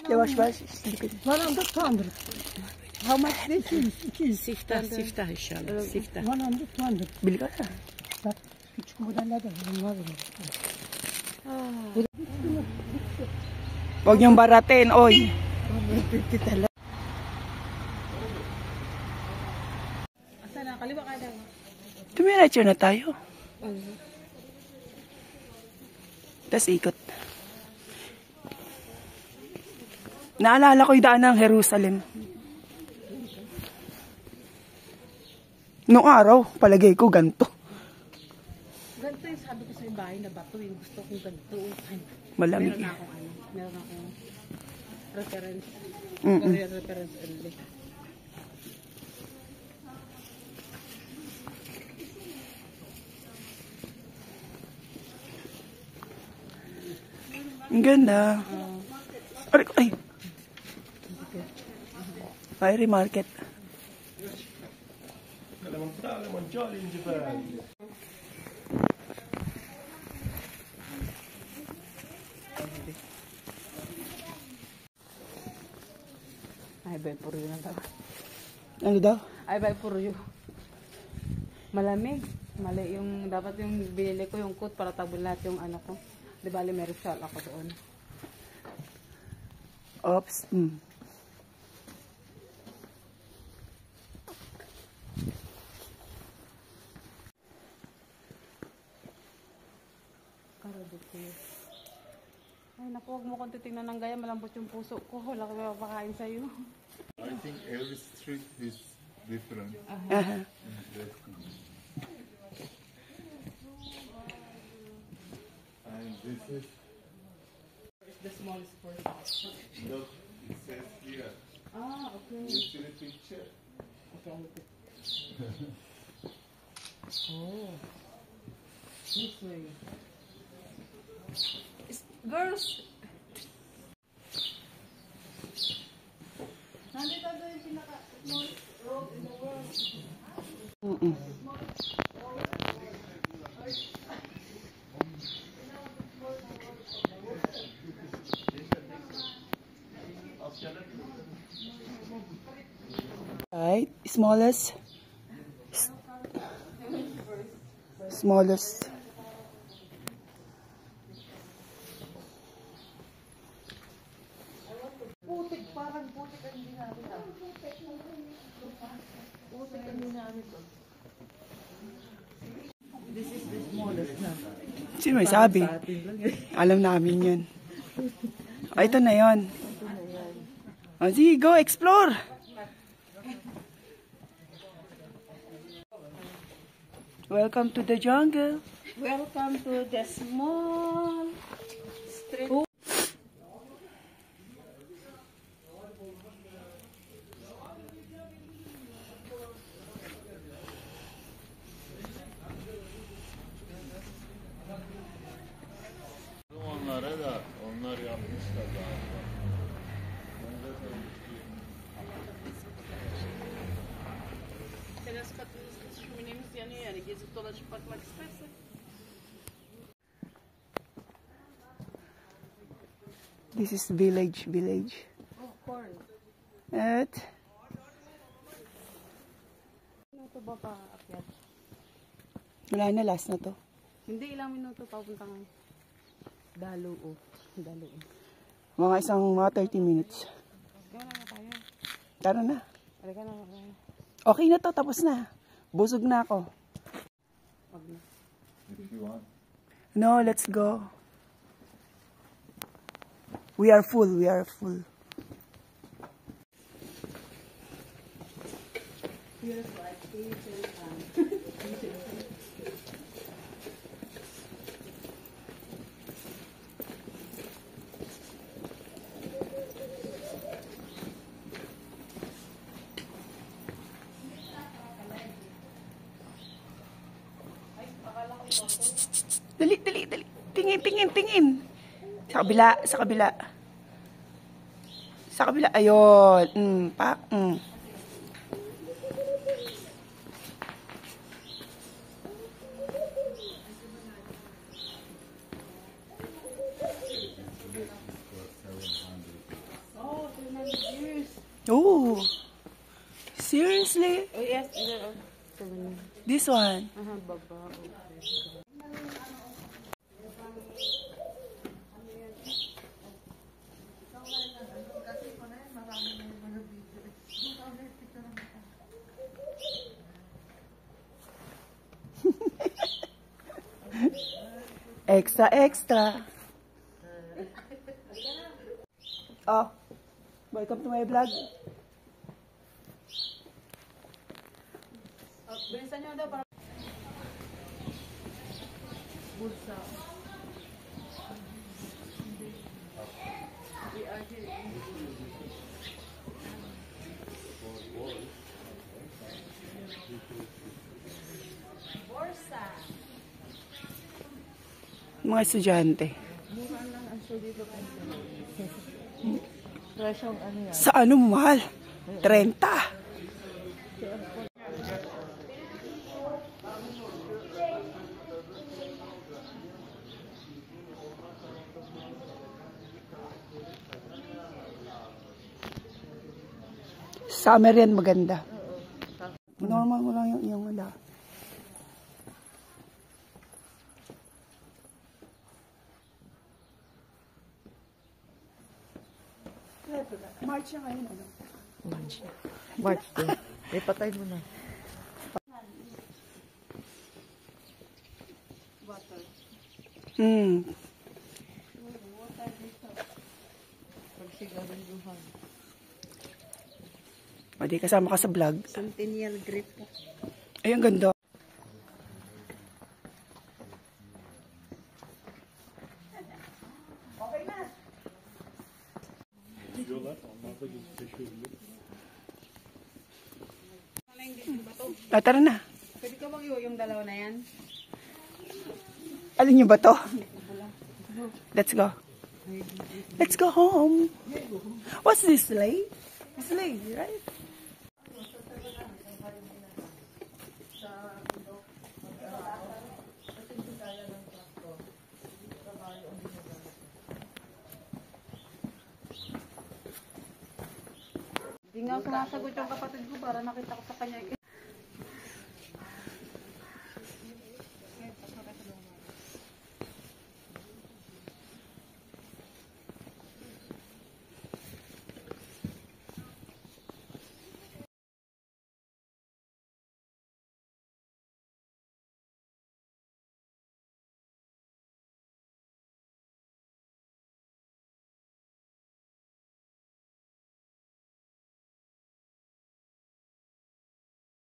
Yavaş ver. 100. How much this is? 200. Siftah inşallah. Siftah. 100. Bili ka na. Bak küçük modeller de bunlar var. Huwag niyong baratin, oy. Asa na? Kaliwa ka daw. Tumiretso na tayo. Tapos ikot. Naalala ko yung daan ng Jerusalem. Noong araw, palagay ko ganito. Ganito yung sabi ko sa yung bahay na bato. Yung gusto kong ganito. Malamig. Meron akong ano. Meron akong reference. Korean reference only. Ang ganda. Ay. Fiery Market. Ay, bay puro yun ang daw. Ano daw? Ay, bay puro yun. Malamig. Mali yung, dapat yung binili ko yung coat para tabul lahat yung ano ko. Di ba, may result ako doon. Oops. Ay, naku, huwag mo kong titignan ng gaya. Malambot yung puso ko. Wala ko mapakain sa'yo. I think every street is different. And this is The smallest portion. look, it says here. Ah, okay. You see the picture? Okay, I'll look. Oh. This way. Girls! Nandito doon yung pinaka-smallest road in the world. Right, smallest. Putik, parang putik ang ginamit ah. Putik ang ginamit oh. This is the smallest na. Sino may sabi? Alam namin yun. Ay, ito na yun. Sige, go, explore! Welcome to the jungle. Welcome to the small street. Onlara da onlar yapmışlar galiba. Senin katınızda şöminemiz yanıyor yani gezip dolaşıp bakmak istersen. This is village. Oh, corn. Evet. Minuto ba pa akyat? Wala na, last na to. Hindi, ilang minuto papuntang Daluo. Mga 30 minutes. Gawin na tayo. Tara na. Halika na tayo. Okay na to, tapos na. Busog na ako. Wag na. If you want. No, let's go. We are full. Dali. Tingin. Sa kabila. Ayun. Oh, seriously? Oh, yes. This one? Aha, baba. Okay. Extra, extra. Oh, welcome to my vlog. Bilisan nyo daw para... Bulsa. Mga estudyante. Presyong ano yan? Sa ano mahal? 30. Summer yan maganda. Normal mo lang yung ala. March na ngayon, ano? March 2. Ipatay mo na. Hmm. Pagsigarilluhan. O, di kasama ka sa vlog. Centennial grape. Ay, ang ganda. Tara na. Pwede ka mag yung dalawa na yan? Alin yung bato? Let's go. Let's go home. What's this, sleigh? Sleigh, right? Hindi nga sumasagot yung kapatid ko para nakita ko sa kanya.